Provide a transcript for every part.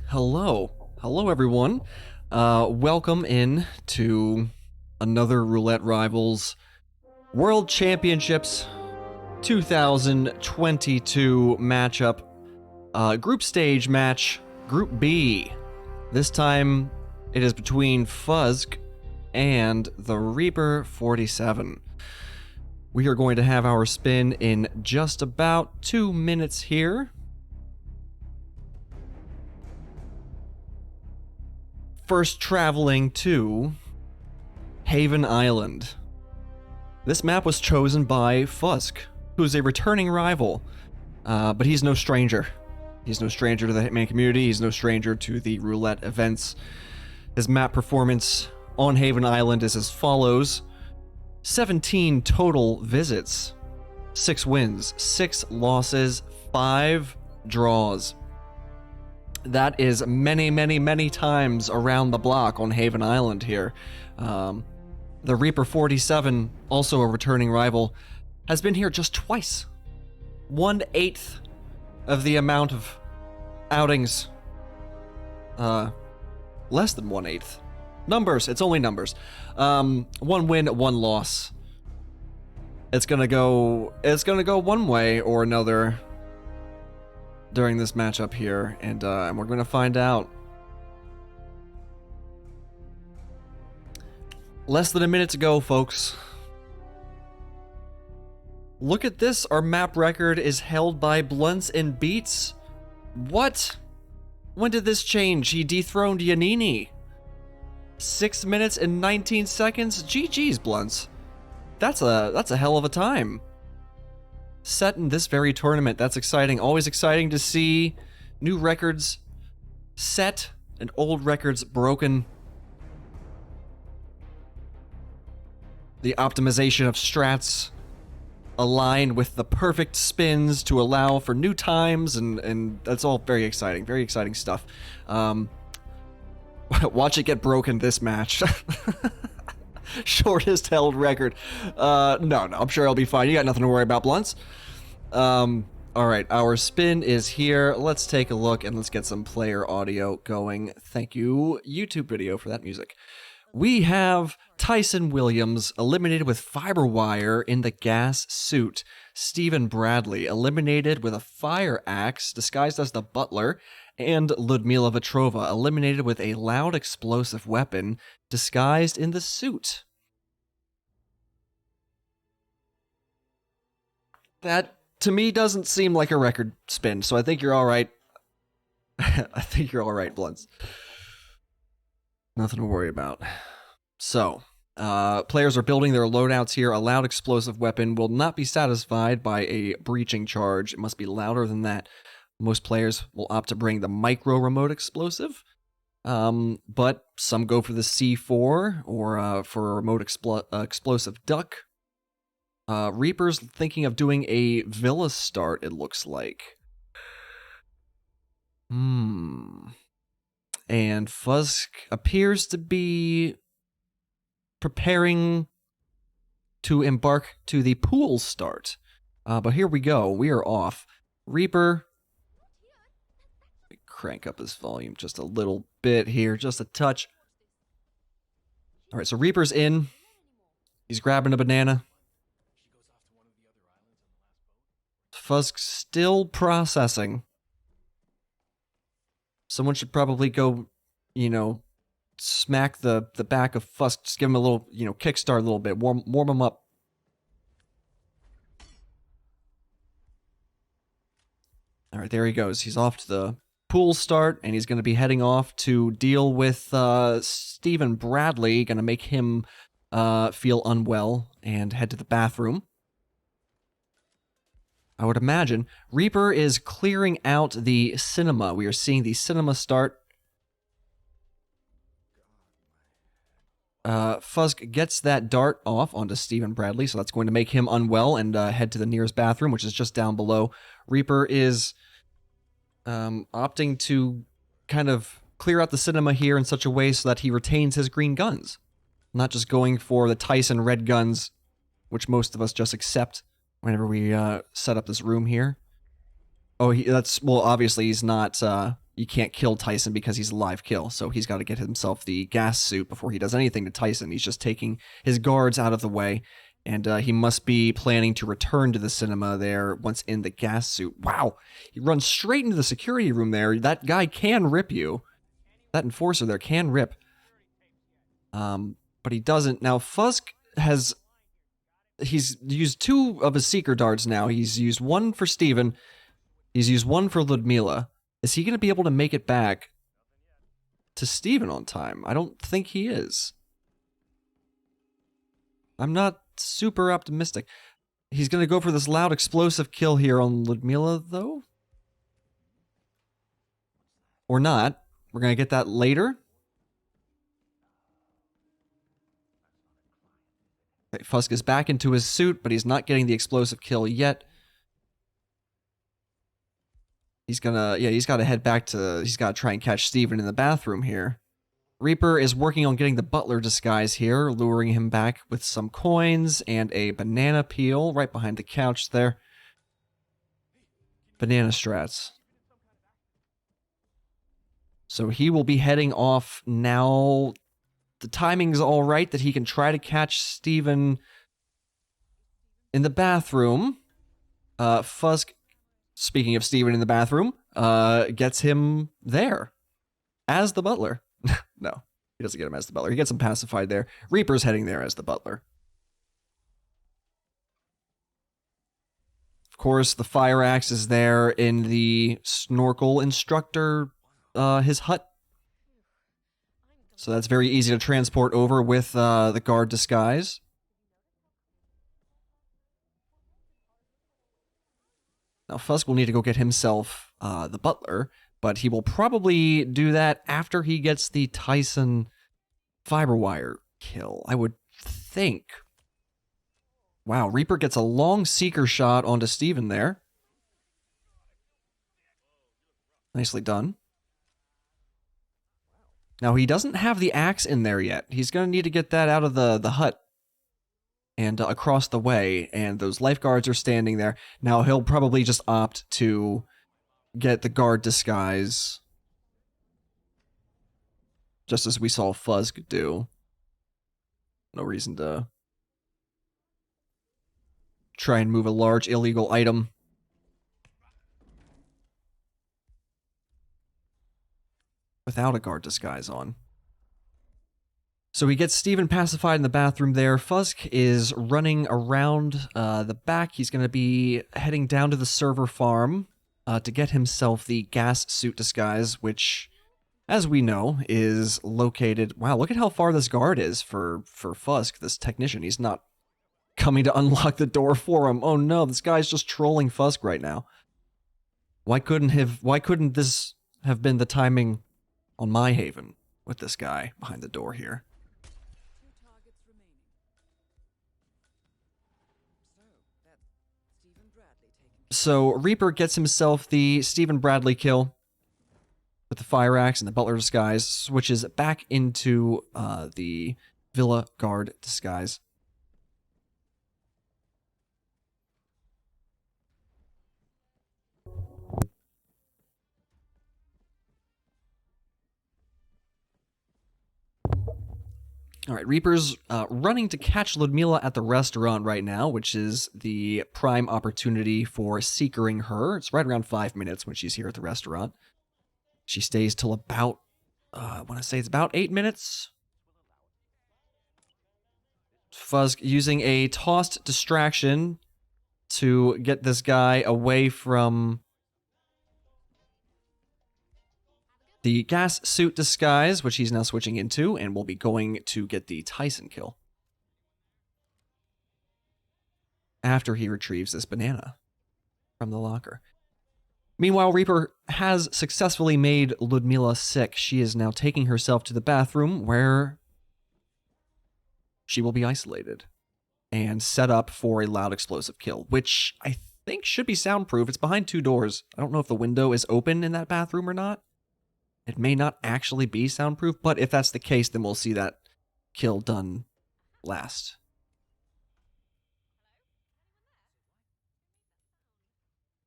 Hello everyone. Welcome in to another Roulette Rivals World Championships 2022 matchup. Group stage match, Group B. This time it is between Fuzk and the Reaper 47. We are going to have our spin in just about 2 minutes here. First traveling to Haven Island. This map was chosen by Fuzk, who's a returning rival, but he's no stranger. He's no stranger to the Hitman community, he's no stranger to the roulette events. His map performance on Haven Island is as follows: 17 total visits, 6 wins, 6 losses, 5 draws. That is many times around the block on Haven Island here. The Reaper 47, also a returning rival, has been here just twice. 1/8 of the amount of outings. Less than 1/8. Numbers, it's only numbers. 1 win, 1 loss. It's gonna go one way or another during this matchup here, and we're going to find out. Less than a minute to go, folks. Look at this, our map record is held by Blunts and Beats. What? When did this change? He dethroned Yanini. 6 minutes and 19 seconds? GG's, Blunts. That's a hell of a time. Set in this very tournament. That's exciting. Always exciting to see new records set and old records broken. The optimization of strats aligned with the perfect spins to allow for new times, and that's all very exciting stuff. Watch it get broken this match. Shortest held record. No, I'm sure I'll be fine. You got nothing to worry about, Blunts. Alright, our spin is here. Let's take a look and let's get some player audio going. Thank you, YouTube video, for that music. We have Tyson Williams eliminated with fiber wire in the gas suit. Stephen Bradley eliminated with a fire axe disguised as the butler. And Ludmila Vetrova eliminated with a loud explosive weapon disguised in the suit. That, to me, doesn't seem like a record spin, so I think you're alright. I think you're alright, Blunts. Nothing to worry about. So, players are building their loadouts here. A loud explosive weapon will not be satisfied by a breaching charge. It must be louder than that. Most players will opt to bring the micro remote explosive, but some go for the C4 or for a remote explosive duck. Reaper's thinking of doing a Villa start, it looks like. And Fuzk appears to be preparing to embark to the pool start. But here we go. We are off. Reaper, crank up his volume just a little bit here, just a touch. All right, so Reaper's in. He's grabbing a banana. Fuzk still processing. Someone should probably go, smack the back of Fuzk. Just give him a little, kickstart a little bit. Warm him up. All right, there he goes. He's off to the pool start, and he's going to be heading off to deal with Stephen Bradley. Going to make him feel unwell and head to the bathroom. I would imagine Reaper is clearing out the cinema. We are seeing the cinema start. Fuzk gets that dart off onto Stephen Bradley, so that's going to make him unwell and head to the nearest bathroom, which is just down below. Reaper is opting to kind of clear out the cinema here in such a way so that he retains his green guns. Not just going for the Tyson red guns, which most of us just accept whenever we set up this room here. Oh, that's, well, obviously he's not you can't kill Tyson because he's a live kill, so he's got to get himself the gas suit before he does anything to Tyson. He's just taking his guards out of the way, and he must be planning to return to the cinema there once in the gas suit. Wow, he runs straight into the security room there. That guy can rip you. That enforcer there can rip. But he doesn't. Now, Fuzk he's used 2 of his seeker darts now. He's used 1 for Steven. He's used 1 for Ludmila. Is he going to be able to make it back to Steven on time? I don't think he is. I'm not super optimistic. He's going to go for this loud explosive kill here on Ludmila, though? Or not. We're going to get that later. Okay, Fuzk is back into his suit, but he's not getting the explosive kill yet. He's got to head back to, he's got to try and catch Steven in the bathroom here. Reaper is working on getting the butler disguise here, luring him back with some coins and a banana peel right behind the couch there. Banana strats. So he will be heading off now. The timing's all right that he can try to catch Steven in the bathroom. Fuzk, speaking of Steven in the bathroom, gets him there as the butler. No, he doesn't get him as the butler. He gets him pacified there. Reaper's heading there as the butler. Of course, the fire axe is there in the snorkel instructor, his hut. So that's very easy to transport over with the guard disguise. Now, Fuzk will need to go get himself the butler, but he will probably do that after he gets the Tyson fiber wire kill, I would think. Wow, Reaper gets a long seeker shot onto Steven there. Nicely done. Now, he doesn't have the axe in there yet. He's going to need to get that out of the hut and across the way, and those lifeguards are standing there. Now, he'll probably just opt to get the guard disguise, just as we saw Fuzk do. No reason to try and move a large illegal item. Without a guard disguise on. So he gets Steven pacified in the bathroom there. Fuzk is running around the back. He's going to be heading down to the server farm to get himself the gas suit disguise, which, as we know, is located... Wow, look at how far this guard is for Fuzk, this technician. He's not coming to unlock the door for him. Oh no, this guy's just trolling Fuzk right now. Why couldn't this have been the timing on my haven with this guy behind the door here? So Reaper gets himself the Stephen Bradley kill with the fire axe and the butler disguise, switches back into the Villa guard disguise. All right, Reaper's running to catch Ludmila at the restaurant right now, which is the prime opportunity for seekering her. It's right around 5 minutes when she's here at the restaurant. She stays till about, I want to say it's about 8 minutes. Fuzk using a tossed distraction to get this guy away from the gas suit disguise, which he's now switching into, and will be going to get the Tyson kill after he retrieves this banana from the locker. Meanwhile, Reaper has successfully made Ludmila sick. She is now taking herself to the bathroom where she will be isolated and set up for a loud explosive kill, which I think should be soundproof. It's behind 2 doors. I don't know if the window is open in that bathroom or not. It may not actually be soundproof, but if that's the case, then we'll see that kill done last.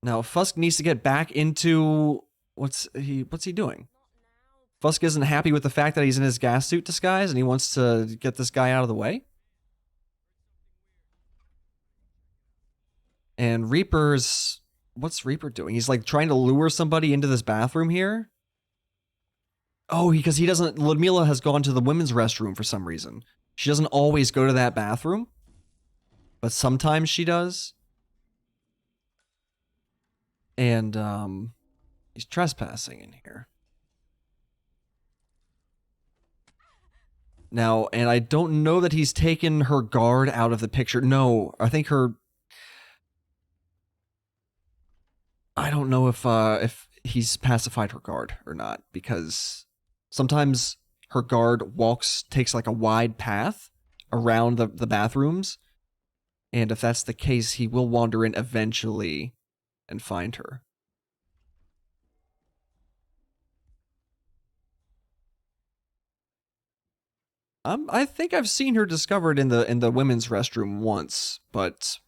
Now, Fuzk needs to get back into What's he doing? Fuzk isn't happy with the fact that he's in his gas suit disguise and he wants to get this guy out of the way? And Reaper's... What's Reaper doing? He's like trying to lure somebody into this bathroom here? Oh, because he doesn't... Ludmilla has gone to the women's restroom for some reason. She doesn't always go to that bathroom, but sometimes she does. And, he's trespassing in here. Now, and I don't know that he's taken her guard out of the picture. No, I think her... I don't know if he's pacified her guard or not, because sometimes her guard takes like a wide path around the bathrooms, and if that's the case, he will wander in eventually and find her. I think I've seen her discovered in the women's restroom once, but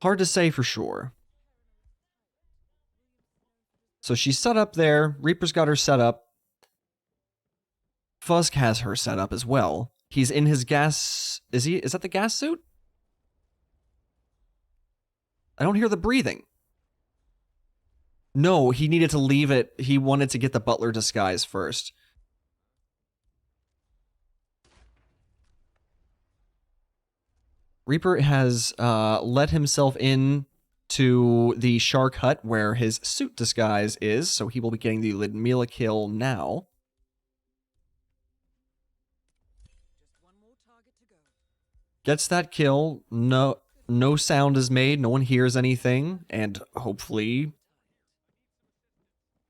hard to say for sure. So she's set up there. Reaper's got her set up. Fuzk has her set up as well. He's in his gas... Is that the gas suit? I don't hear the breathing. No, he needed to leave it. He wanted to get the butler disguise first. Reaper has let himself in to the shark hut where his suit disguise is, so he will be getting the Ludmilla kill now. Gets that kill. No sound is made. No one hears anything, and hopefully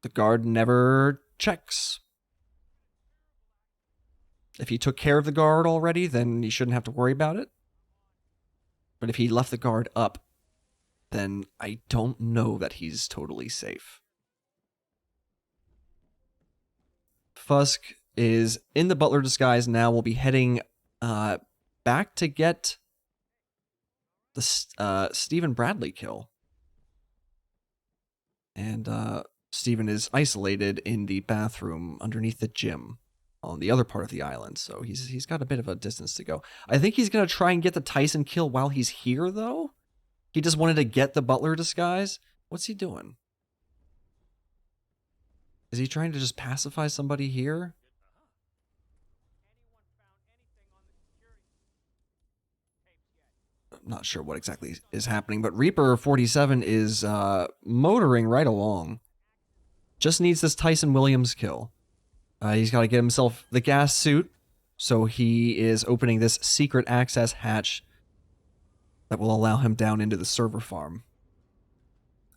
the guard never checks. If he took care of the guard already, then he shouldn't have to worry about it. But if he left the guard up, then I don't know that he's totally safe. Fuzk is in the butler disguise now. We'll be heading back to get the Stephen Bradley kill. And Stephen is isolated in the bathroom underneath the gym on the other part of the island, so he's got a bit of a distance to go. I think he's going to try and get the Tyson kill while he's here, though. He just wanted to get the butler disguise. What's he doing? Is he trying to just pacify somebody here? I'm not sure what exactly is happening, but Reaper 47 is motoring right along. Just needs this Tyson Williams kill. He's got to get himself the gas suit, so he is opening this secret access hatch that will allow him down into the server farm,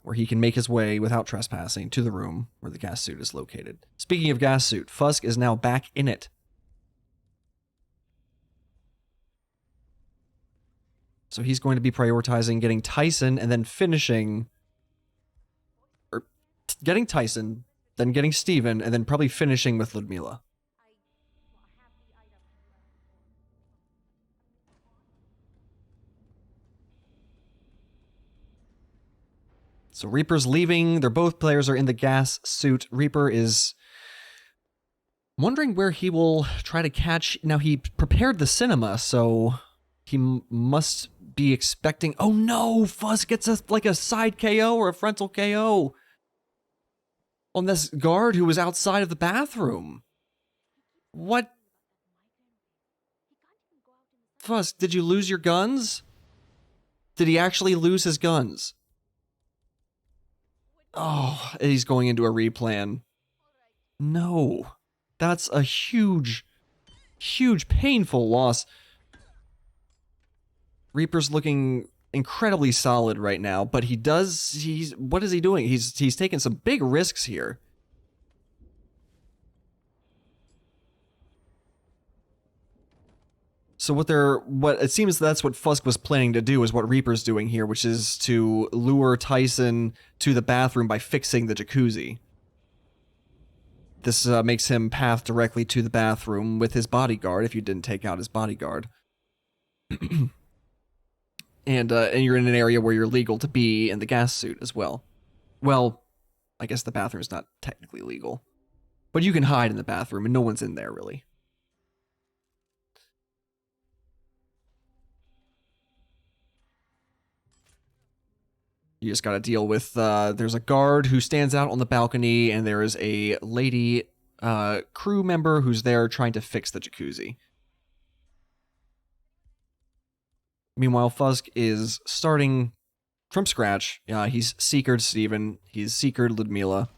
where he can make his way without trespassing to the room where the gas suit is located. Speaking of gas suit, Fuzk is now back in it. So he's going to be prioritizing getting Tyson and then finishing... Or getting Tyson, then getting Steven, and then probably finishing with Ludmilla. So Reaper's leaving. Both players are in the gas suit. Reaper is wondering where he will try to catch... Now, he prepared the cinema, so he must be expecting... Oh no! Fuzz gets like a side KO or a frontal KO on this guard who was outside of the bathroom. What? Fuzz, did you lose your guns? Did he actually lose his guns? Oh, he's going into a replan. No. That's a huge, painful loss. Reaper's looking incredibly solid right now, but what is he doing? He's taking some big risks here. So what it seems that's what Fuzk was planning to do is what Reaper's doing here, which is to lure Tyson to the bathroom by fixing the jacuzzi. This makes him path directly to the bathroom with his bodyguard, if you didn't take out his bodyguard. And you're in an area where you're legal to be in the gas suit as well. Well, I guess the bathroom's not technically legal. But you can hide in the bathroom and no one's in there, really. You just gotta deal with, there's a guard who stands out on the balcony, and there is a lady crew member who's there trying to fix the jacuzzi. Meanwhile, Fuzk is starting from scratch. He's Seekered Steven. He's Seekered Ludmila.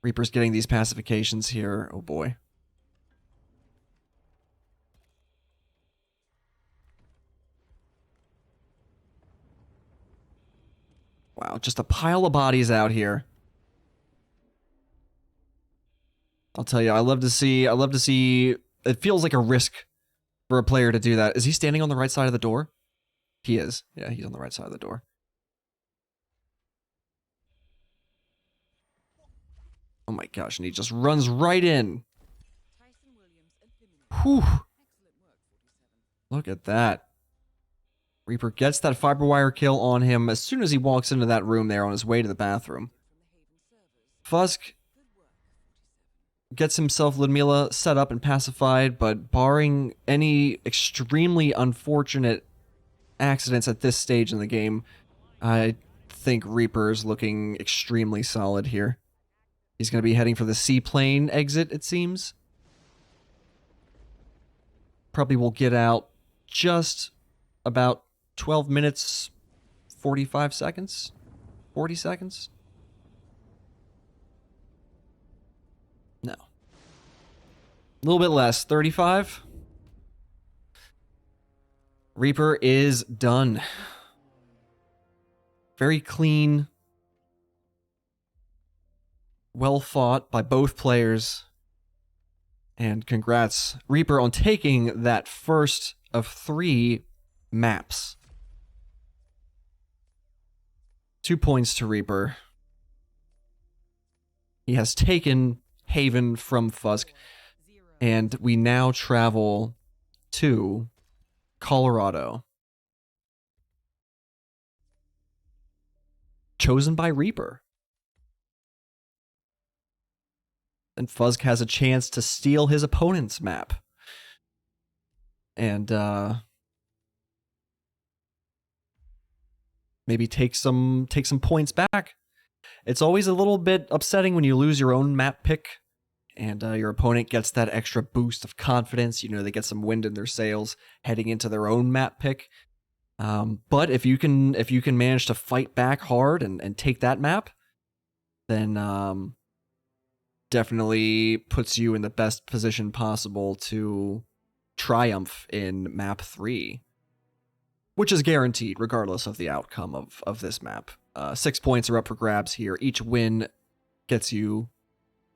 Reaper's getting these pacifications here. Oh boy. Wow, just a pile of bodies out here. I'll tell you, I love to see, it feels like a risk for a player to do that. Is he standing on the right side of the door? He is. Yeah, he's on the right side of the door. Oh my gosh, and he just runs right in. Whew. Look at that. Reaper gets that fiber wire kill on him as soon as he walks into that room there on his way to the bathroom. Fuzk gets himself Ludmila set up and pacified, but barring any extremely unfortunate accidents at this stage in the game, I think Reaper's looking extremely solid here. He's going to be heading for the seaplane exit, it seems. Probably will get out just about 12 minutes, 45 seconds, 40 seconds. No. A little bit less, 35. Reaper is done. Very clean. Well fought by both players. And congrats, Reaper, on taking that first of 3 maps. 2 points to Reaper. He has taken Haven from Fuzk. And we now travel to Colorado. Chosen by Reaper. And Fuzk has a chance to steal his opponent's map. And maybe take some points back. It's always a little bit upsetting when you lose your own map pick and your opponent gets that extra boost of confidence. You know, they get some wind in their sails heading into their own map pick. But if you can manage to fight back hard and take that map, then definitely puts you in the best position possible to triumph in map 3, which is guaranteed regardless of the outcome of this map. 6 points are up for grabs here. Each win gets you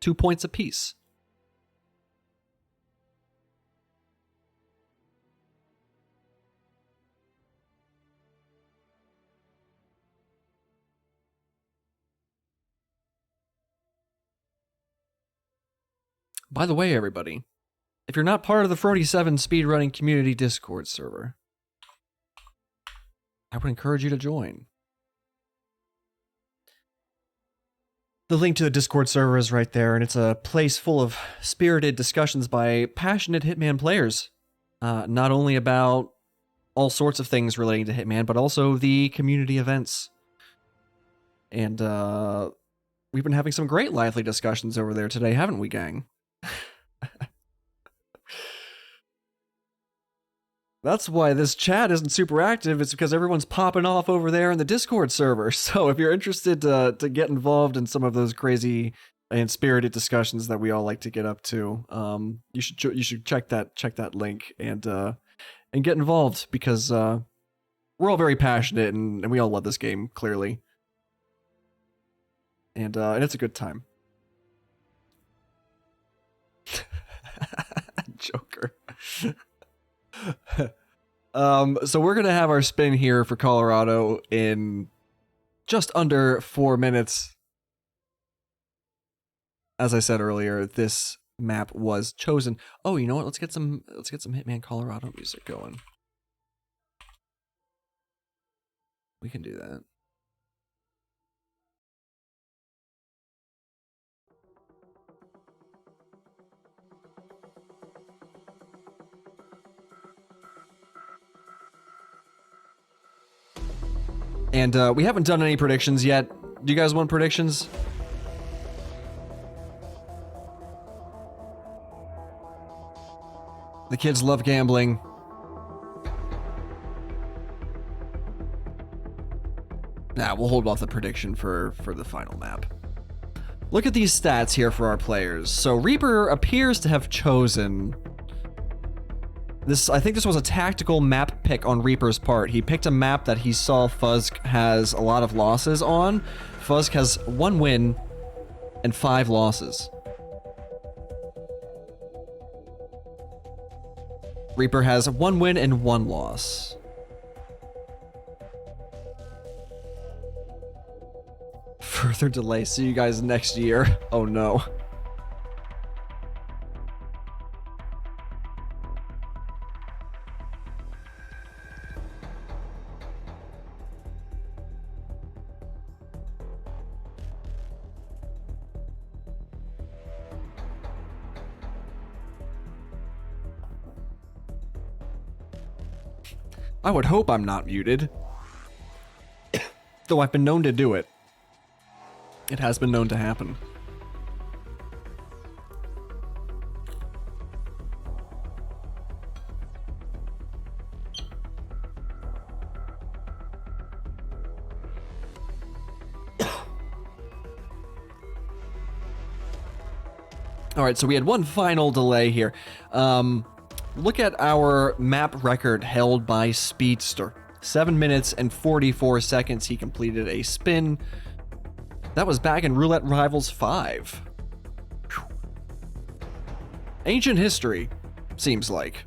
2 points apiece. By the way, everybody, if you're not part of the 47 Speedrunning Community Discord server, I would encourage you to join. The link to the Discord server is right there, and it's a place full of spirited discussions by passionate Hitman players. Not only about all sorts of things relating to Hitman, but also the community events. And we've been having some great lively discussions over there today, haven't we, gang? That's why this chat isn't super active. It's because everyone's popping off over there in the Discord server. So if you're interested to get involved in some of those crazy and spirited discussions that we all like to get up to, you should check that link and get involved, because we're all very passionate and we all love this game, clearly, and it's a good time. Joker. So we're gonna have our spin here for Colorado in just under 4 minutes. As I said earlier, this map was chosen. Oh, you know what? Let's get some Hitman Colorado music going. We can do that. And we haven't done any predictions yet. Do you guys want predictions? The kids love gambling. Nah, we'll hold off the prediction for the final map. Look at these stats here for our players. So Reaper appears to have chosen this. I think this was a tactical map pick on Reaper's part. He picked a map that he saw Fuzk has a lot of losses on. Fuzk has 1 win and 5 losses. Reaper has 1 win and 1 loss. Further delay. See you guys next year. Oh no. I would hope I'm not muted. Though I've been known to do it. It has been known to happen. Alright, so we had one final delay here. Look at our map record held by Speedster. 7 minutes and 44 seconds he completed a spin. That was back in Roulette Rivals 5. Whew. Ancient history, seems like.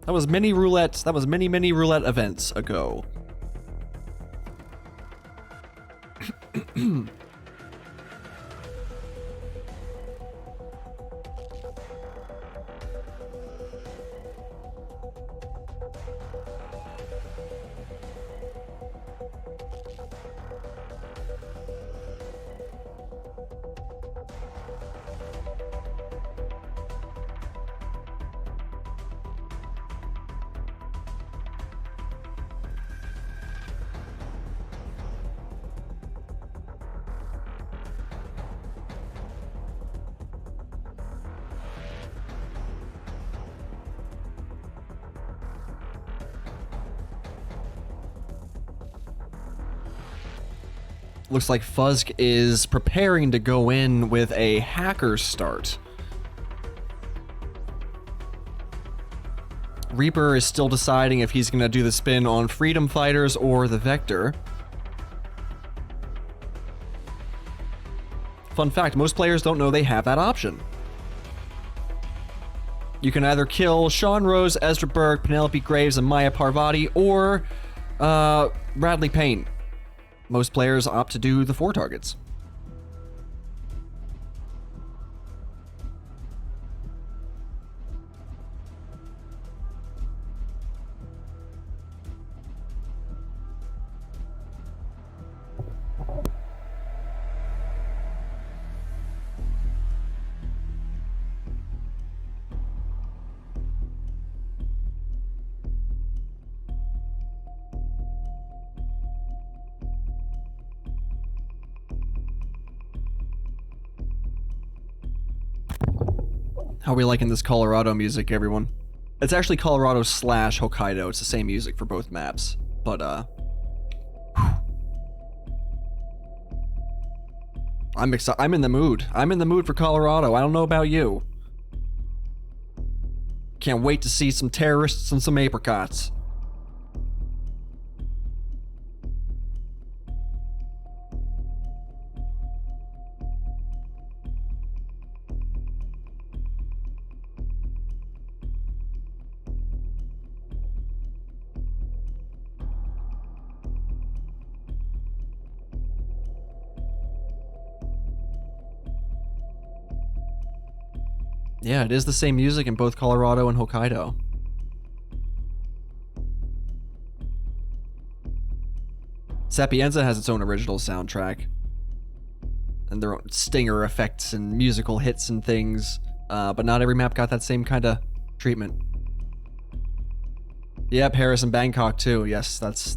That was many roulettes, that was many roulette events ago. Looks like Fuzk is preparing to go in with a hacker start. Reaper is still deciding if he's going to do the spin on Freedom Fighters or the Vector. Fun fact, most players don't know they have that option. You can either kill Sean Rose, Ezra Berg, Penelope Graves, and Maya Parvati, or Bradley Payne. Most players opt to do the 4 targets. How are we liking this Colorado music, everyone? It's actually Colorado / Hokkaido. It's the same music for both maps. But, I'm excited. I'm in the mood. I'm in the mood for Colorado. I don't know about you. Can't wait to see some terrorists and some apricots. Yeah, it is the same music in both Colorado and Hokkaido. Sapienza has its own original soundtrack. And their own stinger effects and musical hits and things. But not every map got that same kind of treatment. Yeah, Paris and Bangkok too. Yes, that's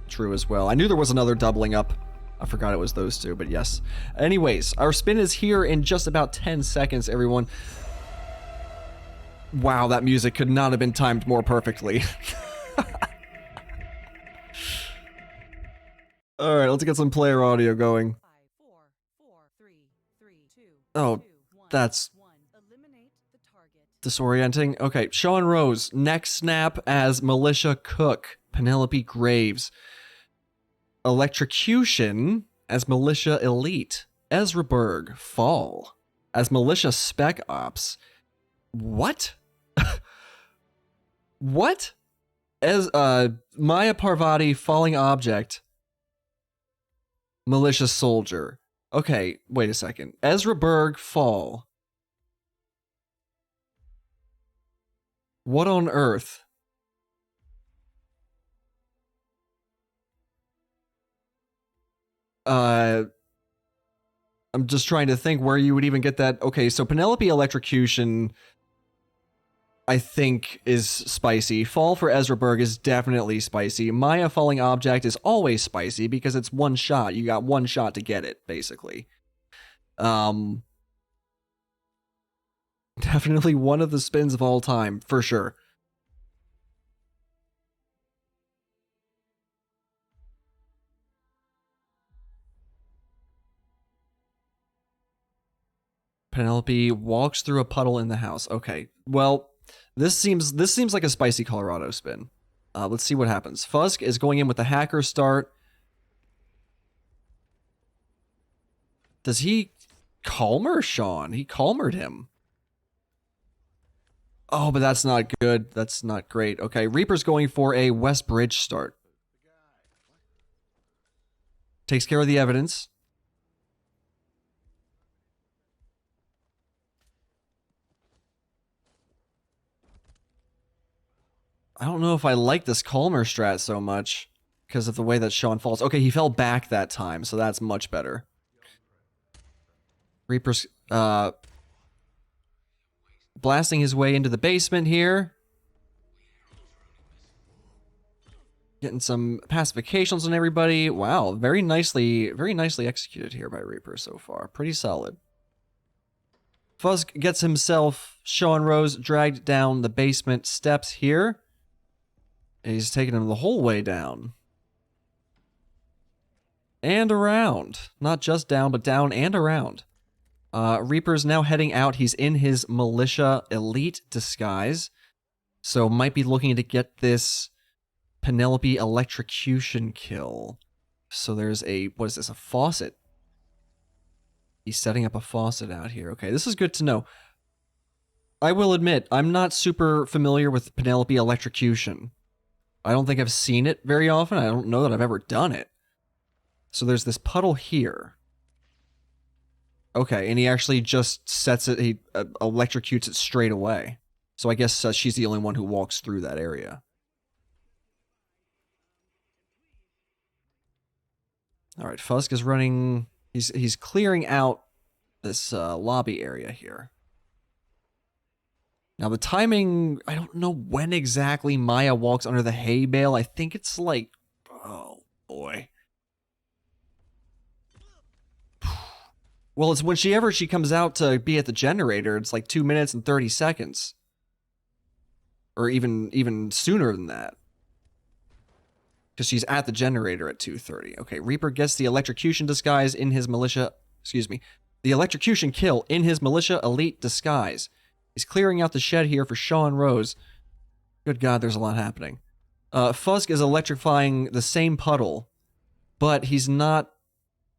true as well. I knew there was another doubling up. I forgot it was those two, but yes. Anyways, our spin is here in just about 10 seconds, everyone. Wow, that music could not have been timed more perfectly. Alright, let's get some player audio going. Oh, that's disorienting. Okay, Sean Rose, next snap as Militia Cook, Penelope Graves. Electrocution as Militia Elite, Ezra Berg, Fall as Militia Spec Ops. What? What? As Maya Parvati, Falling Object, Militia Soldier. Okay, wait a second. Ezra Berg, Fall. What on earth? I'm just trying to think where you would even get that. Okay, so Penelope Electrocution, I think, is spicy. Fall for Ezra Berg is definitely spicy. Maya Falling Object is always spicy because it's one shot. You got one shot to get it, basically. Definitely one of the spins of all time, for sure. Penelope walks through a puddle in the house. Okay, well, this seems like a spicy Colorado spin. Let's see what happens. Fuzk is going in with the hacker start. Does he calmer Sean? He calmered him. Oh, but that's not good. That's not great. Okay, Reaper's going for a West Bridge start. Takes care of the evidence. I don't know if I like this calmer strat so much because of the way that Sean falls. Okay, he fell back that time, so that's much better. Reaper's blasting his way into the basement here. Getting some pacifications on everybody. Wow, very nicely executed here by Reaper so far. Pretty solid. Fuzk gets himself, Sean Rose, dragged down the basement steps here. He's taking him the whole way down. And around. Not just down, but down and around. Reaper's now heading out. He's in his Militia Elite disguise. So might be looking to get this Penelope Electrocution kill. So there's a, what is this, a faucet? He's setting up a faucet out here. Okay, this is good to know. I will admit, I'm not super familiar with Penelope Electrocution. I don't think I've seen it very often. I don't know that I've ever done it. So there's this puddle here. Okay, and he actually just sets it, he electrocutes it straight away. So I guess she's the only one who walks through that area. Alright, Fuzk is running, he's clearing out this lobby area here. Now the timing, I don't know when exactly Maya walks under the hay bale. I think it's like, oh boy. Well, it's whenever she comes out to be at the generator, it's like 2 minutes and 30 seconds. Or even sooner than that. Because she's at the generator at 2:30. Okay, Reaper gets the electrocution disguise in his militia, the electrocution kill in his Militia Elite disguise. He's clearing out the shed here for Sean Rose. Good God, there's a lot happening. Fuzk is electrifying the same puddle, but he's not.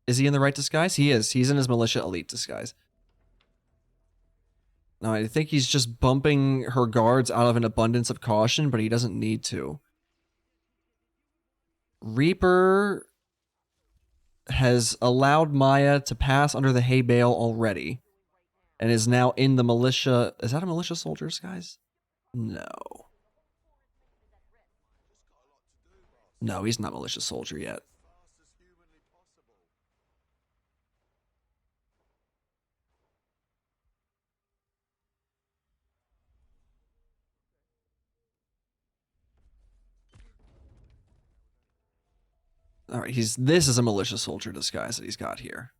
Is he in the right disguise? He is. He's in his Militia Elite disguise. No, I think he's just bumping her guards out of an abundance of caution, but he doesn't need to. Reaper has allowed Maya to pass under the hay bale already. And is now in the militia. Is that a militia soldier disguise? No. No, he's not militia soldier yet. All right, this is a militia soldier disguise that he's got here.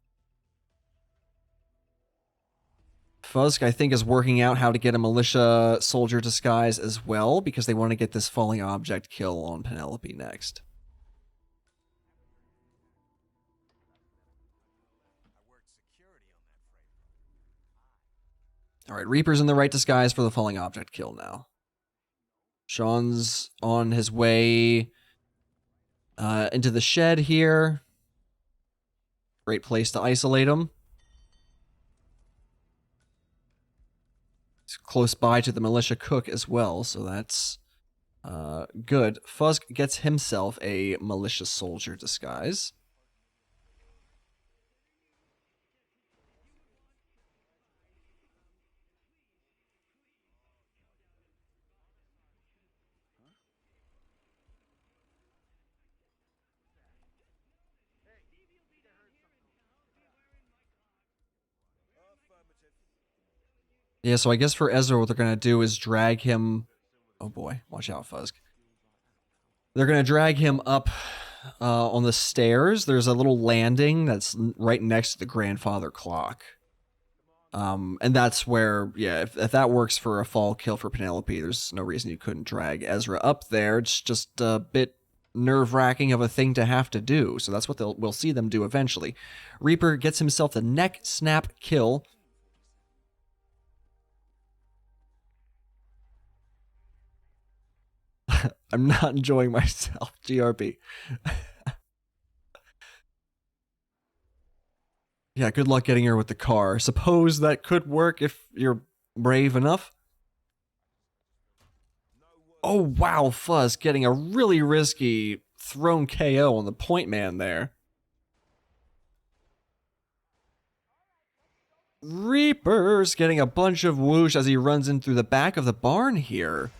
Fuzk, I think, is working out how to get a militia soldier disguise as well, because they want to get this falling object kill on Penelope next. Alright, Reaper's in the right disguise for the falling object kill now. Sean's on his way into the shed here. Great place to isolate him. He's close by to the militia cook as well, so that's good. Fuzk gets himself a militia soldier disguise. Yeah, so I guess for Ezra, what they're going to do is drag him... Oh boy, watch out, Fuzk. They're going to drag him up on the stairs. There's a little landing that's right next to the grandfather clock. And that's where, yeah, if that works for a fall kill for Penelope, there's no reason you couldn't drag Ezra up there. It's just a bit nerve-wracking of a thing to have to do, so that's what we'll see them do eventually. Reaper gets himself the neck snap kill. I'm not enjoying myself, GRB. Yeah, good luck getting her with the car. Suppose that could work if you're brave enough. Oh, wow, Fuzz getting a really risky thrown KO on the point man there. Reaper's getting a bunch of whoosh as he runs in through the back of the barn here.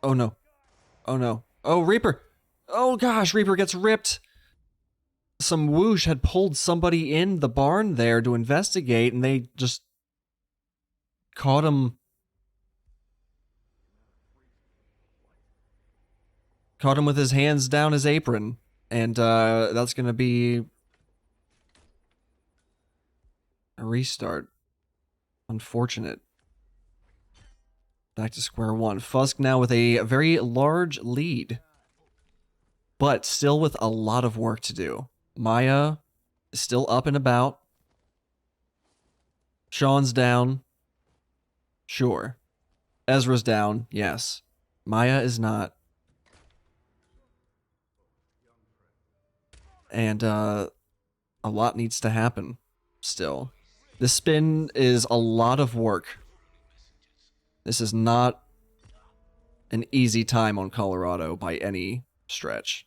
Oh no. Oh no. Oh, Reaper. Oh gosh, Reaper gets ripped. Some whoosh had pulled somebody in the barn there to investigate, and they just caught him. Caught him with his hands down his apron. And that's going to be a restart. Unfortunate. Back to square one. Fuzk now with a very large lead, but still with a lot of work to do. Maya is still up and about. Sean's down. Sure. Ezra's down. Yes. Maya is not. And a lot needs to happen still. This spin is a lot of work. This is not an easy time on Colorado by any stretch.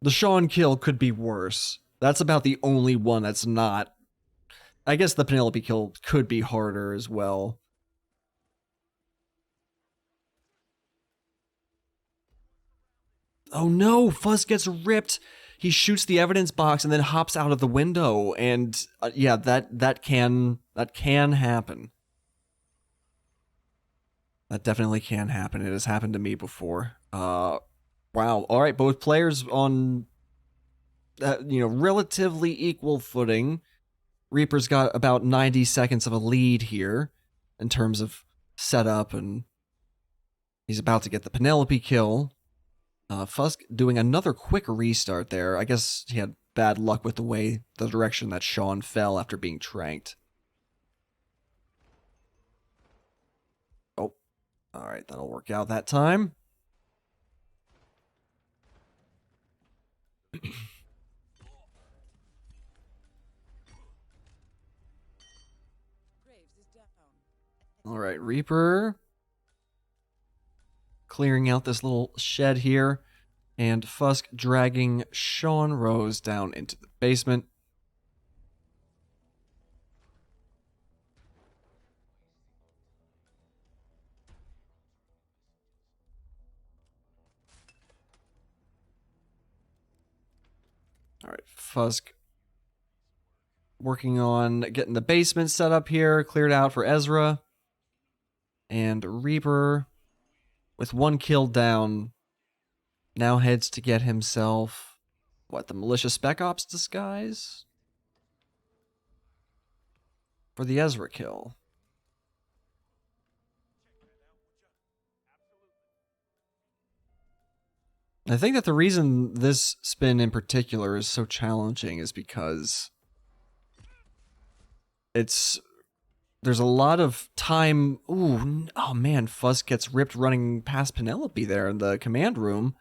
The Sean kill could be worse. That's about the only one that's not. I guess the Penelope kill could be harder as well. Oh no, Fuzz gets ripped. He shoots the evidence box and then hops out of the window. And yeah, that can happen. That definitely can happen. It has happened to me before. Wow. All right, both players on relatively equal footing. Reaper's got about 90 seconds of a lead here in terms of setup, and he's about to get the Penelope kill. Fuzk doing another quick restart there. I guess he had bad luck with the direction that Sean fell after being tranked. Oh, all right, that'll work out that time. All right, Reaper clearing out this little shed here, and Fuzk dragging Sean Rose down into the basement. Alright, Fuzk working on getting the basement set up here, cleared out for Ezra. And Reaper, with one kill down, now heads to get himself, what, the Militia Spec Ops disguise? For the Ezra kill. I think that the reason this spin in particular is so challenging is because there's a lot of time. Ooh, oh man, Fuzz gets ripped running past Penelope there in the command room.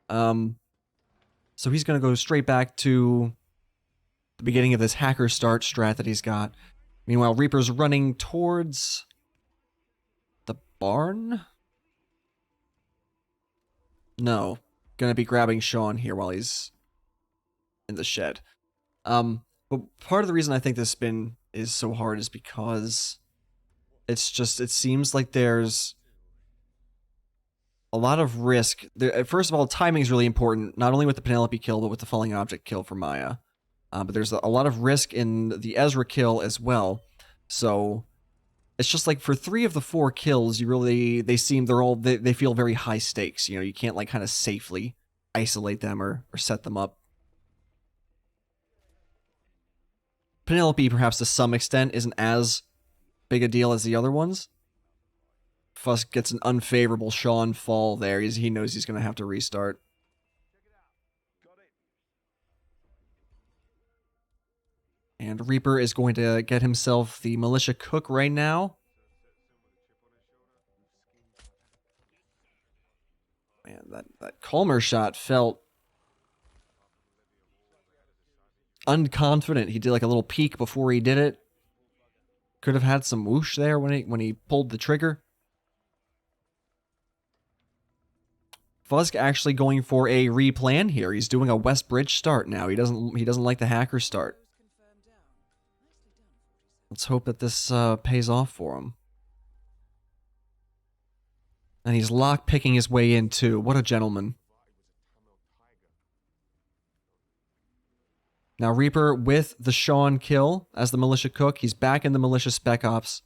So he's gonna go straight back to the beginning of this hacker start strat that he's got. Meanwhile, Reaper's running towards the barn? No. Gonna be grabbing Sean here while he's in the shed. But part of the reason I think this spin is so hard is because it seems like there's a lot of risk. First of all, timing is really important, not only with the Penelope kill, but with the falling object kill for Maya. But there's a lot of risk in the Ezra kill as well. So it's just like for 3 of the 4 kills, they feel very high stakes. You know, you can't like kind of safely isolate them or set them up. Penelope, perhaps to some extent, isn't as big a deal as the other ones. Fuzk gets an unfavorable Sean fall there. He knows he's going to have to restart. And Reaper is going to get himself the Militia Cook right now. Man, that Calmer shot felt unconfident. He did like a little peek before he did it. Could have had some whoosh there when he pulled the trigger. Fuzk actually going for a replan here. He's doing a West Bridge start now. He doesn't like the hacker start. Let's hope that this pays off for him. And he's lock-picking his way in, too. What a gentleman. Now, Reaper with the Sean kill as the Militia Cook. He's back in the Militia Spec Ops.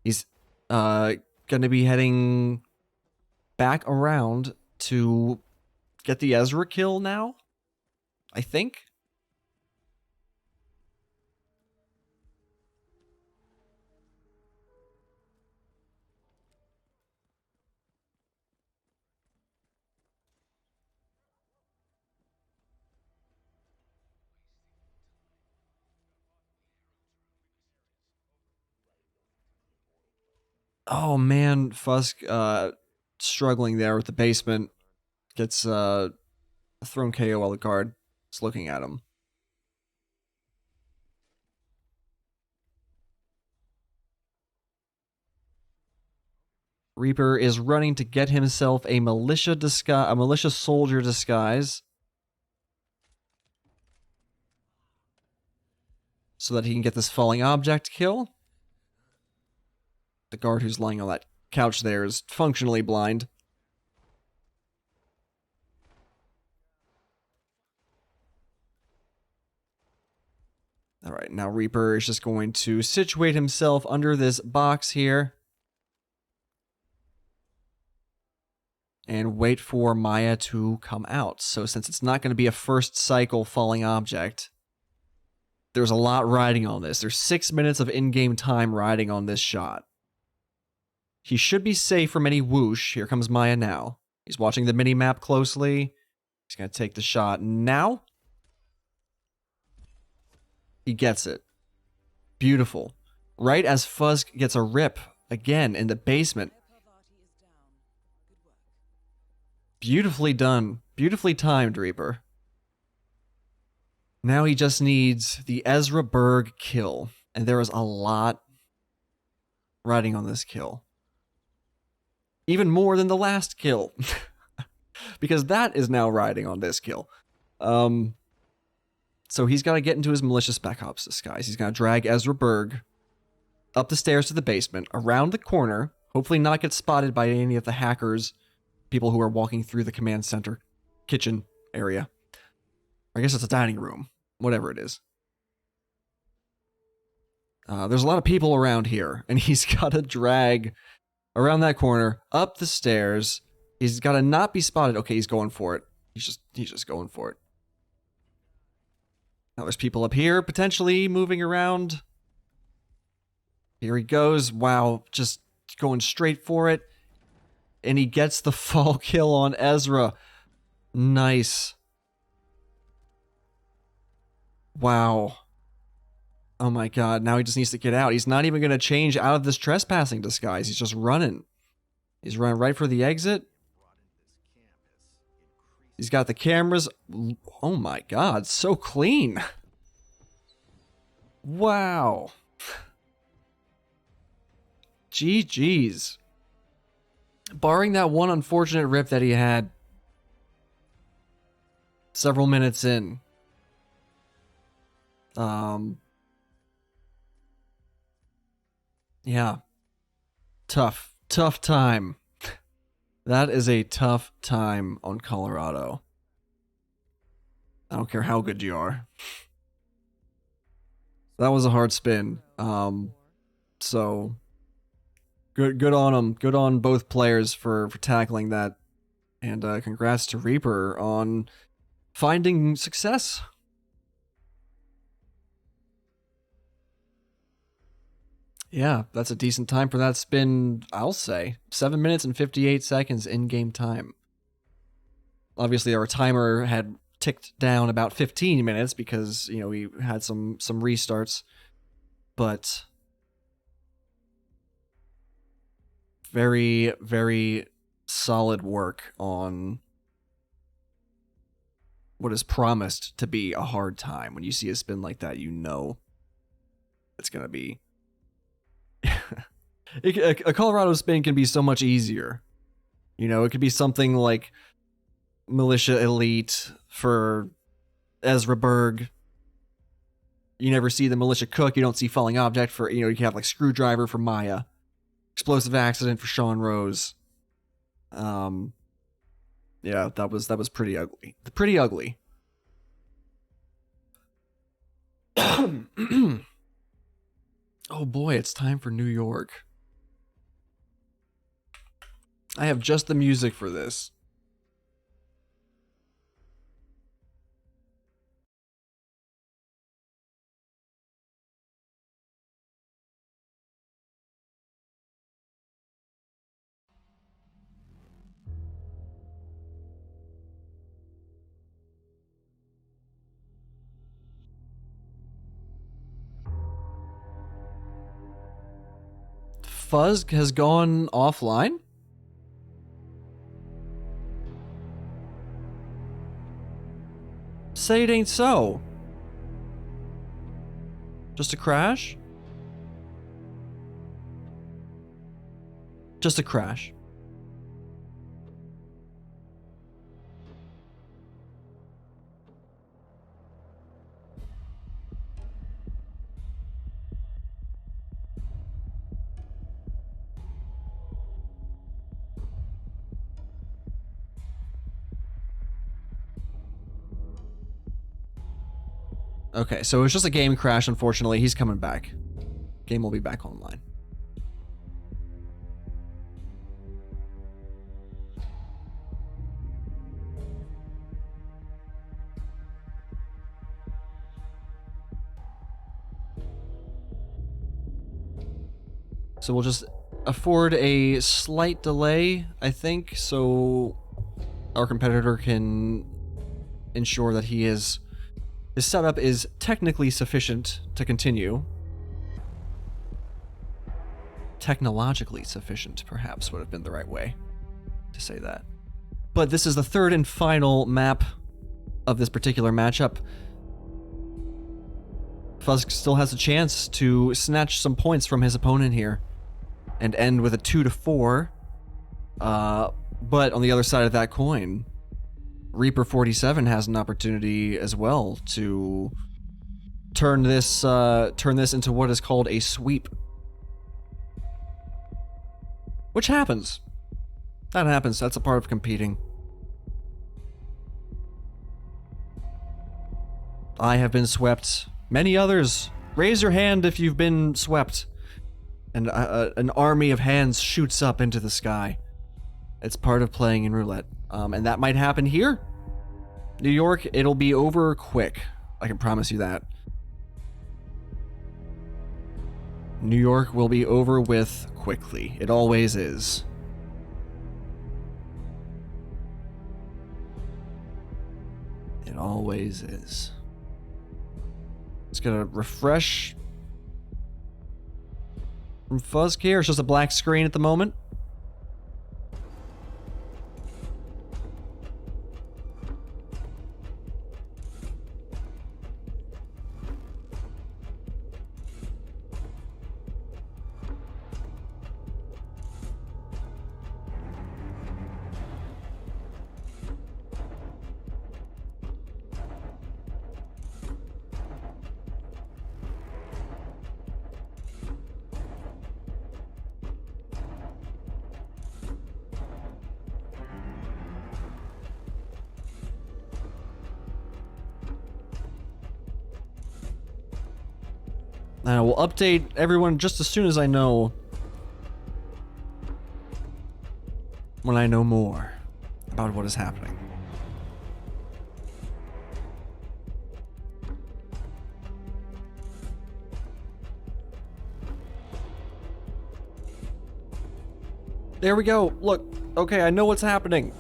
He's going to be heading back around to get the Ezra kill now, I think. Oh man, Fuzk struggling there with the basement. Gets thrown KO while the guard is looking at him. Reaper is running to get himself a militia soldier disguise, so that he can get this falling object kill. The guard who's lying on that couch there is functionally blind. Alright, now Reaper is just going to situate himself under this box here. And wait for Maya to come out. So since it's not going to be a first cycle falling object, there's a lot riding on this. There's 6 minutes of in-game time riding on this shot. He should be safe from any whoosh. Here comes Maya now. He's watching the mini-map closely. He's going to take the shot now. He gets it. Beautiful. Right as Fuzk gets a rip again in the basement. Beautifully done. Beautifully timed, Reaper. Now he just needs the Ezra Berg kill. And there is a lot riding on this kill. Even more than the last kill. Because that is now riding on this kill. So he's got to get into his Militia Spec Ops disguise. He's going to drag Ezra Berg up the stairs to the basement, around the corner, hopefully not get spotted by any of the hackers, people who are walking through the command center kitchen area. I guess it's a dining room. Whatever it is. There's a lot of people around here, and he's got to drag around that corner, up the stairs. He's got to not be spotted. Okay, he's going for it. He's just going for it. Now there's people up here, potentially moving around. Here he goes. Wow, just going straight for it. And he gets the fall kill on Ezra. Nice. Wow. Oh my god, now he just needs to get out. He's not even going to change out of this trespassing disguise. He's just running. He's running right for the exit. He's got the cameras. Oh my god, so clean. Wow. GG's. Barring that one unfortunate rip that he had several minutes in. Yeah. Tough time. That is a tough time on Colorado. I don't care how good you are. That was a hard spin. So good on them. Good on both players for tackling that. And congrats to Reaper on finding success. Yeah, that's a decent time for that spin, I'll say. 7 minutes and 58 seconds in-game time. Obviously, our timer had ticked down about 15 minutes because, you know, we had some restarts. But very, very solid work on what is promised to be a hard time. When you see a spin like that, you know it's going to be... a Colorado spin can be so much easier. You know, it could be something like Militia Elite for Ezra Berg. You never see the Militia Cook. You don't see Falling Object for, you know, you can have like Screwdriver for Maya. Explosive Accident for Sean Rose. Yeah, that was pretty ugly. Pretty ugly. Oh boy, it's time for New York. I have just the music for this. Fuzk has gone offline? Say it ain't so. Just a crash? Just a crash. Okay, so it was just a game crash, unfortunately. He's coming back. Game will be back online. So we'll just afford a slight delay, I think, so our competitor can ensure that his setup is technically sufficient to continue. Technologically sufficient, perhaps, would have been the right way to say that. But this is the third and final map of this particular matchup. Fuzk still has a chance to snatch some points from his opponent here and end with a 2-4. But on the other side of that coin, Reaper 47 has an opportunity as well to turn this into what is called a sweep. Which happens. That happens. That's a part of competing. I have been swept. Many others. Raise your hand if you've been swept. And an army of hands shoots up into the sky. It's part of playing in roulette. And that might happen here. New York, it'll be over quick. I can promise you that. New York will be over with quickly. It always is. It always is. Just gonna refresh from Fuzk here. It's just a black screen at the moment. I will update everyone just as soon as I know when I know more about what is happening. There we go. Look, okay, I know what's happening.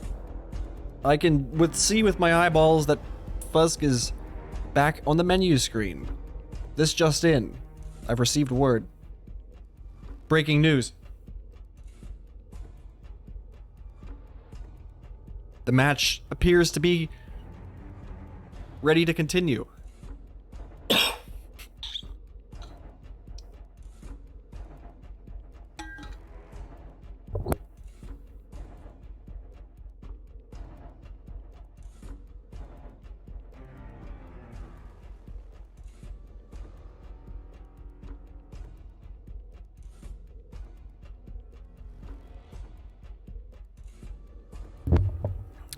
I can see with my eyeballs that Fuzk is back on the menu screen. This just in. I've received word. Breaking news. The match appears to be ready to continue.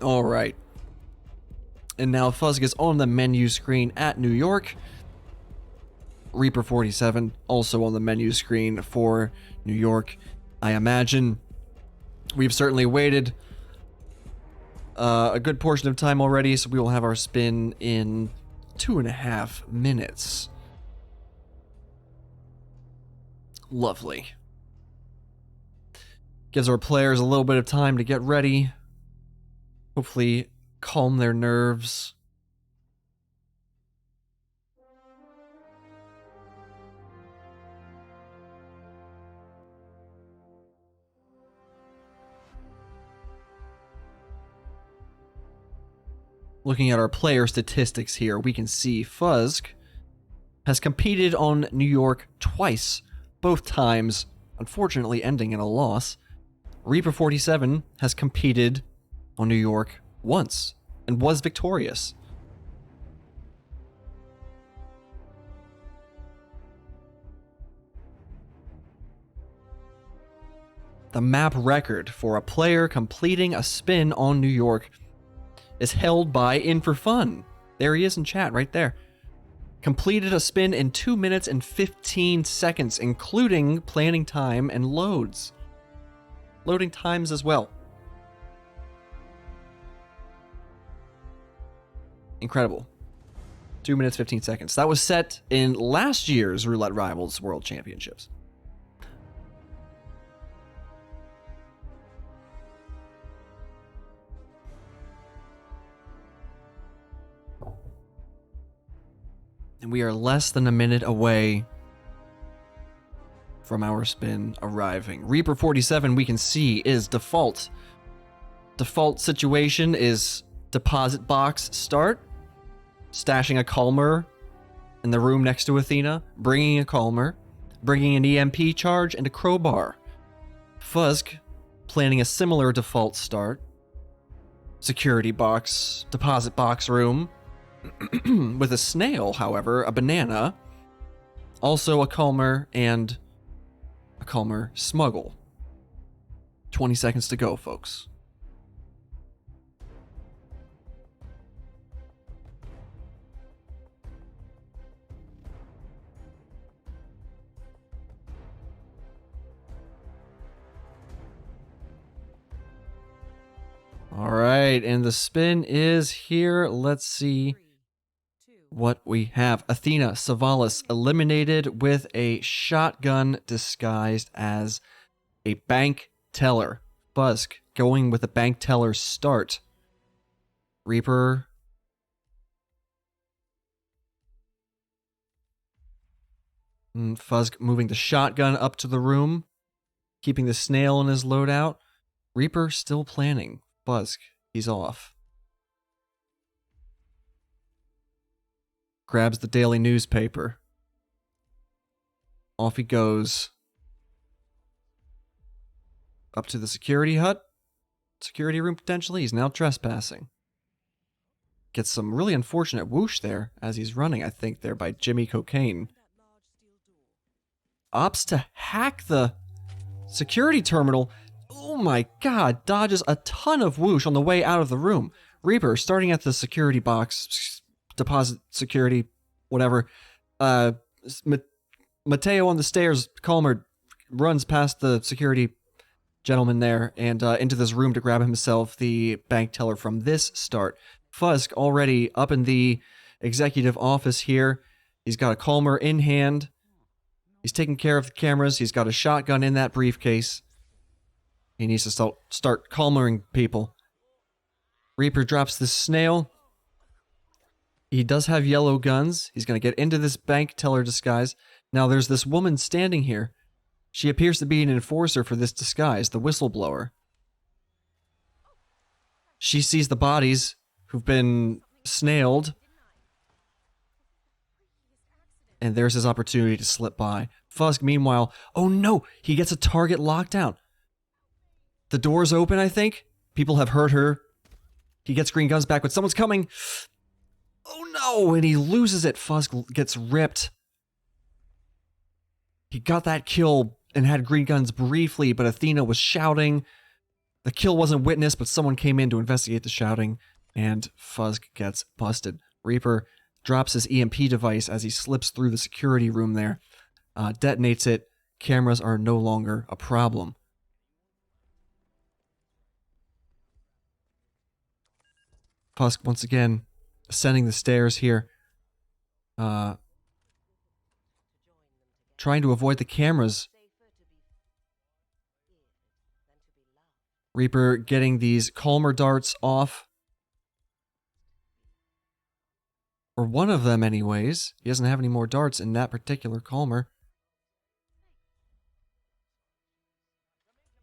All right. And now Fuzk is on the menu screen at New York. Reaper 47 also on the menu screen for New York. I imagine we've certainly waited a good portion of time already, so we will have our spin in 2.5 minutes. Lovely. Gives our players a little bit of time to get ready. Hopefully calm their nerves. Looking at our player statistics here, we can see Fuzk has competed on New York twice, both times unfortunately ending in a loss. Reaper 47 has competed on New York once and was victorious. The map record for a player completing a spin on New York is held by In For Fun. There he is in chat right there. Completed a spin in 2 minutes and 15 seconds, including planning time and loads. Loading times as well. Incredible. 2 minutes, 15 seconds. That was set in last year's Roulette Rivals World Championships. And we are less than a minute away from our spin arriving. Reaper 47, we can see, is default. Default situation is deposit box start, stashing a Calmer in the room next to Athena, bringing a Calmer, bringing an EMP charge, and a crowbar. Fuzk planning a similar default start. Security box, deposit box room, with a snail, however, a banana, also a Calmer, and a Calmer smuggle. 20 seconds to go, folks. right, and the spin is here. Let's see what we have. Athena Savalas eliminated with a shotgun disguised as a bank teller. Fuzk going with a bank teller start. Reaper. Fuzk moving the shotgun up to the room, keeping the snail in his loadout. Reaper still planning. Fuzk, he's off. Grabs the daily newspaper. Off he goes. Up to the security hut. Security room potentially. He's now trespassing. Gets some really unfortunate whoosh there as he's running, I think, there by Jimmy Cocaine. Opts to hack the security terminal. Oh my god, dodges a ton of whoosh on the way out of the room. Reaper starting at the security box, deposit security, whatever. Mateo on the stairs, Calmer, runs past the security gentleman there and into this room to grab himself the bank teller from this start. Fuzk already up in the executive office here. He's got a Calmer in hand. He's taking care of the cameras. He's got a shotgun in that briefcase. He needs to start calmering people. Reaper drops this snail. He does have yellow guns. He's going to get into this bank teller disguise. Now there's this woman standing here. She appears to be an enforcer for this disguise, the whistleblower. She sees the bodies who've been snailed. And there's his opportunity to slip by. Fuzk, meanwhile, oh no, he gets a target lockdown. The door's open, I think. People have heard her. He gets green guns back, but someone's coming. Oh no, and he loses it. Fuzk gets ripped. He got that kill and had green guns briefly, but Athena was shouting. The kill wasn't witnessed, but someone came in to investigate the shouting, and Fuzk gets busted. Reaper drops his EMP device as he slips through the security room there, detonates it. Cameras are no longer a problem. Fuzk once again ascending the stairs here, trying to avoid the cameras. Reaper getting these Calmer darts off. Or one of them anyways. He doesn't have any more darts in that particular Calmer.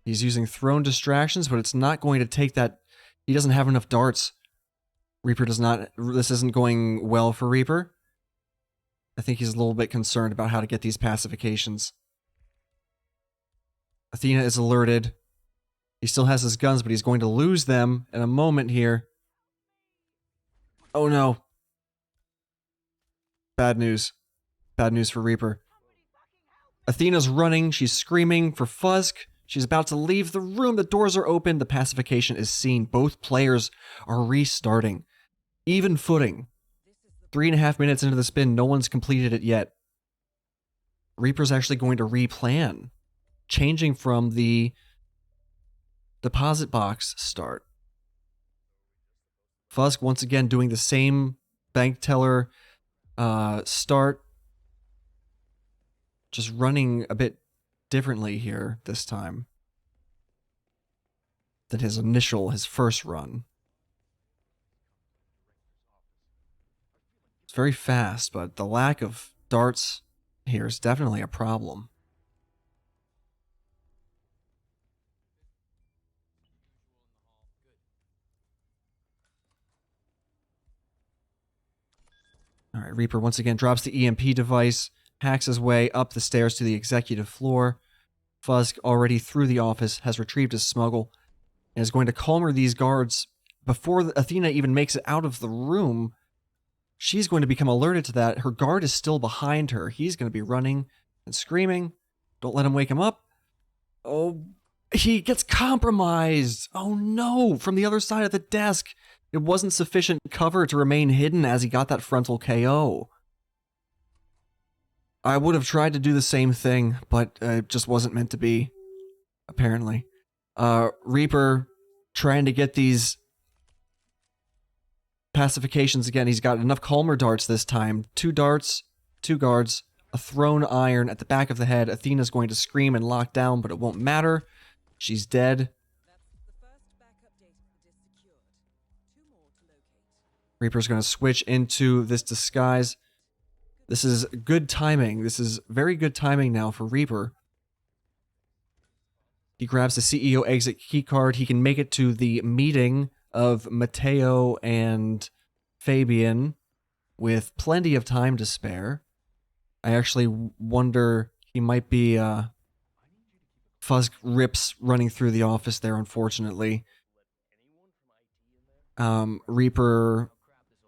He's using thrown distractions, but it's not going to take that. He doesn't have enough darts. Reaper does not. This isn't going well for Reaper. I think he's a little bit concerned about how to get these pacifications. Athena is alerted. He still has his guns, but he's going to lose them in a moment here. Oh no. Bad news. Bad news for Reaper. Athena's running. She's screaming for Fuzk. She's about to leave the room. The doors are open. The pacification is seen. Both players are restarting. Even footing. 3.5 minutes into the spin. No one's completed it yet. Reaper's actually going to replan. Changing from the deposit box start. Fuzk once again doing the same bank teller start. Just running a bit differently here this time than his first run. It's very fast, but the lack of darts here is definitely a problem. All right, Reaper once again drops the EMP device, hacks his way up the stairs to the executive floor. Fuzk, already through the office, has retrieved his smuggle and is going to calmer these guards before Athena even makes it out of the room. She's going to become alerted to that. Her guard is still behind her. He's going to be running and screaming. Don't let him wake him up. Oh, he gets compromised. Oh no, from the other side of the desk. It wasn't sufficient cover to remain hidden as he got that frontal KO. I would have tried to do the same thing, but it just wasn't meant to be, apparently. Reaper trying to get these Pacifications again. He's got enough calmer darts this time. 2 darts, 2 guards, a thrown iron at the back of the head. Athena's going to scream and lock down, but it won't matter. She's dead. Reaper's going to switch into this disguise. This is good timing. This is very good timing now for Reaper. He grabs the CEO exit keycard. He can make it to the meeting of Mateo and Fabian with plenty of time to spare. I actually wonder he might be Fuzk rips running through the office there, unfortunately. Reaper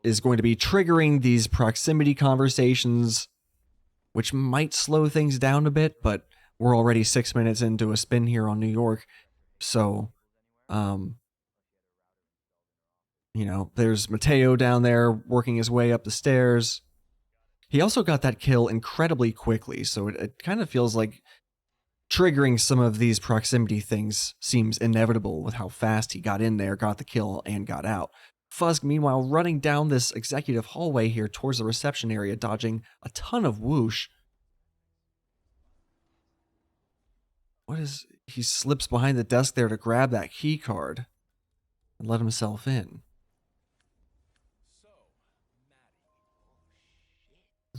is going to be triggering these proximity conversations, which might slow things down a bit, but we're already 6 minutes into a spin here on New York. So, you know, there's Mateo down there working his way up the stairs. He also got that kill incredibly quickly, so it kind of feels like triggering some of these proximity things seems inevitable with how fast he got in there, got the kill, and got out. Fuzk, meanwhile, running down this executive hallway here towards the reception area, dodging a ton of whoosh. What is... He slips behind the desk there to grab that key card and let himself in.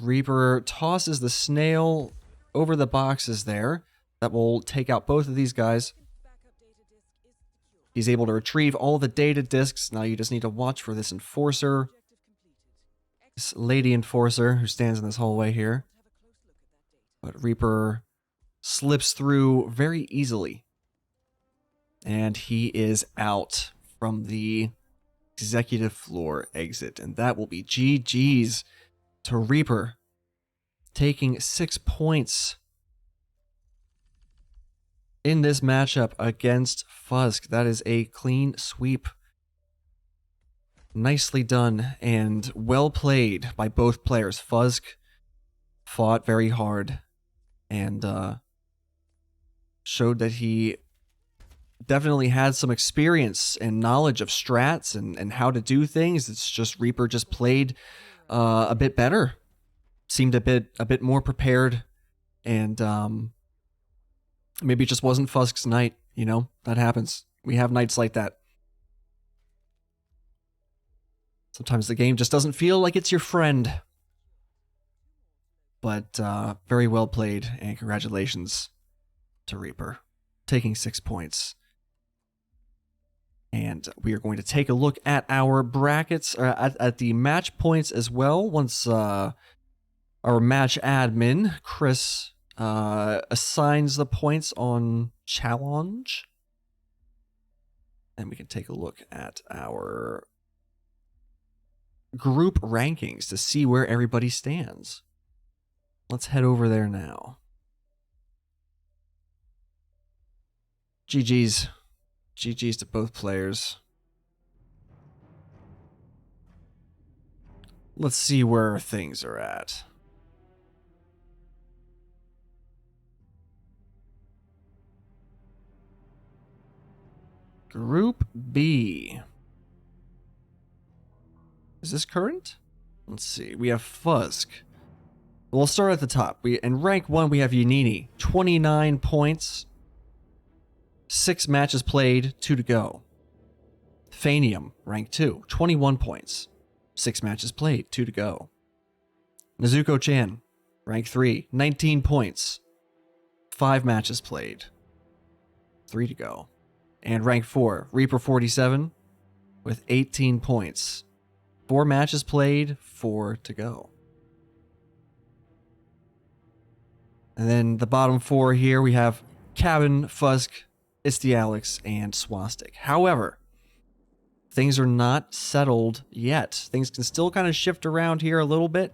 Reaper tosses the snail over the boxes there. That will take out both of these guys. He's able to retrieve all the data disks. Now you just need to watch for this enforcer. This lady enforcer who stands in this hallway here. But Reaper slips through very easily. And he is out from the executive floor exit. And that will be GG's to Reaper, taking 6 points in this matchup against Fuzk. That is a clean sweep. Nicely done and well played by both players. Fuzk fought very hard and showed that he definitely had some experience and knowledge of strats and how to do things. It's just Reaper just played a bit better. Seemed a bit more prepared, and maybe it just wasn't Fuzk's night. You know, that happens. We have nights like that. Sometimes the game just doesn't feel like it's your friend. But very well played, and congratulations to Reaper, taking 6 points. And we are going to take a look at our brackets, at the match points as well. Once our match admin, Chris, assigns the points on challenge. And we can take a look at our group rankings to see where everybody stands. Let's head over there now. GG's. GG's to both players. Let's see where things are at. Group B. Is this current? Let's see. We have Fuzk. We'll start at the top. In rank 1, we have Yanini. 29 points. 6 matches played, 2 to go. Fanium, rank 2, 21 points. 6 matches played, 2 to go. Nezuko-chan, rank 3, 19 points. 5 matches played, 3 to go. And rank 4, Reaper 47, with 18 points. 4 matches played, 4 to go. And then the bottom 4 here, we have Cabin, Fuzk, It's the Alex, and Swastik. However, things are not settled yet. Things can still kind of shift around here a little bit.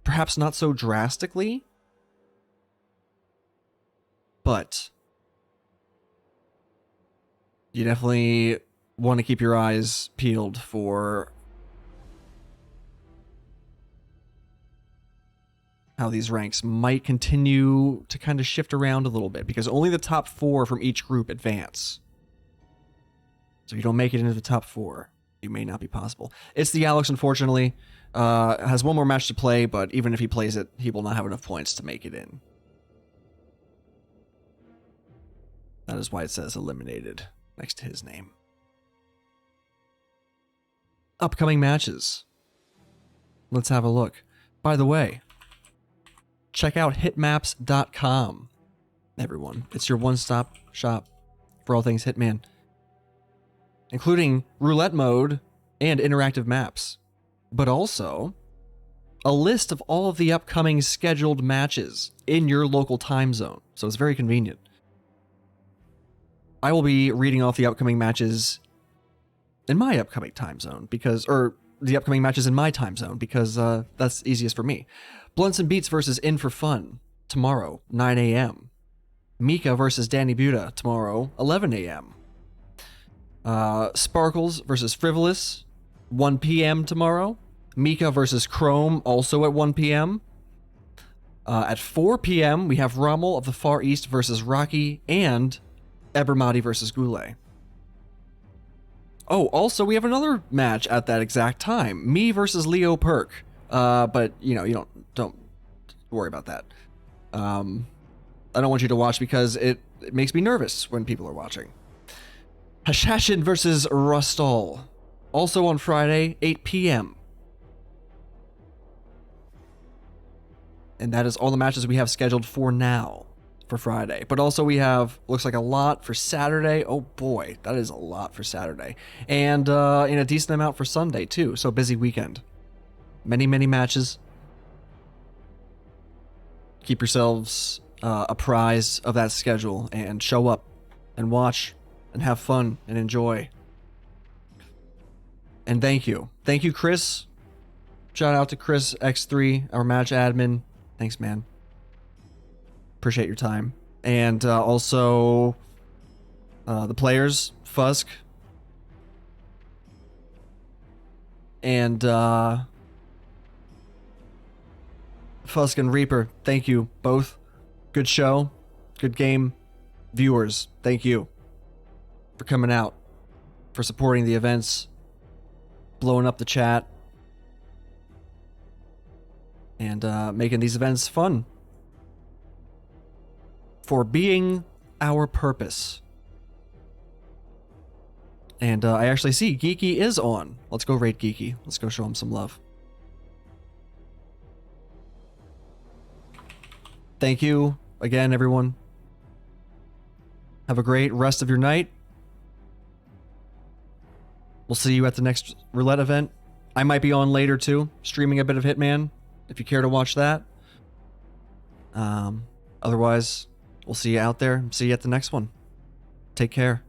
Perhaps not so drastically. But you definitely want to keep your eyes peeled for how these ranks might continue to kind of shift around a little bit, because only the top 4 from each group advance. So if you don't make it into the top 4, You may not be possible. It's the Alex, unfortunately. Has one more match to play, but even if he plays it, he will not have enough points to make it in. That is why it says eliminated next to his name. Upcoming matches. Let's have a look. By the way, check out hitmaps.com. Everyone, it's your one-stop shop for all things Hitman, including roulette mode and interactive maps, but also a list of all of the upcoming scheduled matches in your local time zone. So it's very convenient. I will be reading off the upcoming matches in my upcoming time zone or the upcoming matches in my time zone because that's easiest for me. Blunts and Beats versus In for Fun tomorrow, 9 a.m. Mika versus Danny Buda tomorrow, 11 a.m. Sparkles versus Frivolous, 1 p.m. tomorrow. Mika versus Chrome, also at 1 p.m. At 4 p.m., we have Rommel of the Far East versus Rocky and Ebermati versus Goulet. Oh, also, we have another match at that exact time. Me versus Leo Perk. But, you don't worry about that. I don't want you to watch because it makes me nervous when people are watching. Hashashin versus Rustal. Also on Friday, 8 p.m. And that is all the matches we have scheduled for now, for Friday. But also we have, looks like a lot for Saturday. Oh boy, that is a lot for Saturday. And in a decent amount for Sunday too, so busy weekend. Many, many matches. Keep yourselves apprised of that schedule and show up and watch and have fun and enjoy. And thank you. Thank you, Chris. Shout out to Chris X3, our match admin. Thanks, man. Appreciate your time. And also the players, Fuzk. And Fuzk and Reaper, thank you both. Good show, good game. Viewers, thank you for coming out, for supporting the events, blowing up the chat, and making these events fun. For being our purpose. And I actually see Geeky is on. Let's go raid Geeky. Let's go show him some love. Thank you again, everyone. Have a great rest of your night. We'll see you at the next roulette event. I might be on later too, streaming a bit of Hitman, if you care to watch that. Otherwise, we'll see you out there. See you at the next one. Take care.